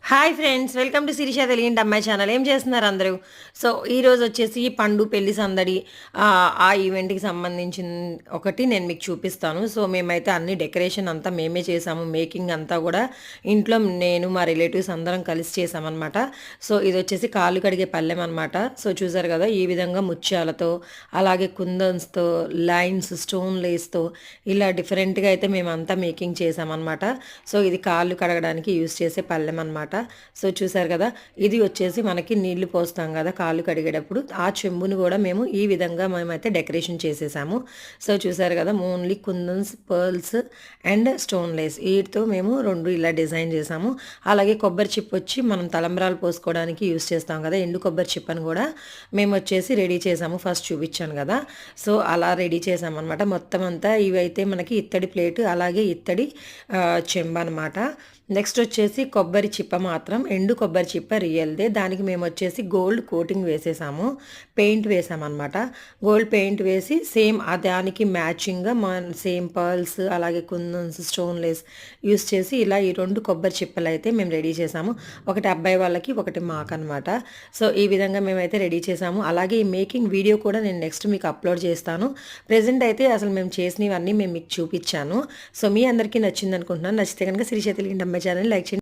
Hi friends, welcome to Sirisha తెలియండి అమ్మాయి channel. ఏం చేస్తున్నారు అందరూ? సో ఈరోజు వచ్చేసి పండు పెళ్లి సందడి ఆ ఈవెంట్కి సంబంధించిన ఒకటి నేను మీకు చూపిస్తాను. సో మేమైతే అన్ని డెకరేషన్ అంతా మేమే చేసాము. మేకింగ్ అంతా కూడా ఇంట్లో నేను మా రిలేటివ్స్ అందరం కలిసి చేసామన్నమాట. సో ఇది వచ్చేసి కాళ్ళు కడిగే పళ్ళెం అనమాట. సో చూసారు కదా, ఈ విధంగా ముత్యాలతో అలాగే కుందన్స్తో లైన్స్ స్టోన్ లేస్తో ఇలా డిఫరెంట్గా అయితే మేమంతా మేకింగ్ చేసామన్నమాట. సో ఇది కాళ్ళు కడగడానికి యూస్ చేసే పళ్ళెం అనమాట. సో చూసారు కదా, ఇది వచ్చేసి మనకి నీళ్లు పోస్తాం కదా కాళ్ళు కడిగేటప్పుడు, ఆ చెంబుని కూడా మేము ఈ విధంగా మేమైతే డెకరేషన్ చేసేసాము. సో చూసారు కదా, only kundans, pearls and stone Lay's వీటితో మేము రెండు ఇలా డిజైన్ చేసాము. అలాగే కొబ్బరి చిప్ వచ్చి మనం తలంబ్రాలు పోసుకోవడానికి యూస్ చేస్తాం కదా, ఎండు కొబ్బరి చిప్ అని కూడా మేము వచ్చేసి రెడీ చేసాము. ఫస్ట్ చూపించాను కదా, సో అలా రెడీ చేసామన్నమాట. మొత్తం అంతా ఇవైతే మనకి ఇత్తడి ప్లేట్ అలాగే ఇత్తడి చెంబ అనమాట. నెక్స్ట్ వచ్చేసి కొబ్బరి చిప్ప మాత్రం ఎండు కొబ్బరి చిప్ప రియల్దే. దానికి మేము వచ్చేసి గోల్డ్ కోటింగ్ వేసేసాము, పెయింట్ వేసామన్నమాట. గోల్డ్ పెయింట్ వేసి సేమ్ దానికి మ్యాచింగ్గా సేమ్ పర్ల్స్ అలాగే కుందన్స్ స్టోన్ లేస్ యూస్ చేసి ఇలా ఈ రెండు కొబ్బరి చిప్పలు అయితే మేము రెడీ చేసాము. ఒకటి అబ్బాయి వాళ్ళకి, ఒకటి మాకు అనమాట. సో ఈ విధంగా మేమైతే రెడీ చేసాము. అలాగే ఈ మేకింగ్ వీడియో కూడా నేను నెక్స్ట్ మీకు అప్లోడ్ చేస్తాను. ప్రెజెంట్ అయితే అసలు మేము చేసినవన్నీ మేము మీకు చూపించాను. సో మీ అందరికీ నచ్చింది అనుకుంటున్నాను. నచ్చితే కనుక శిరీష తెలియండి అమ్మాయి ఛానల్ లైక్ చేయండి.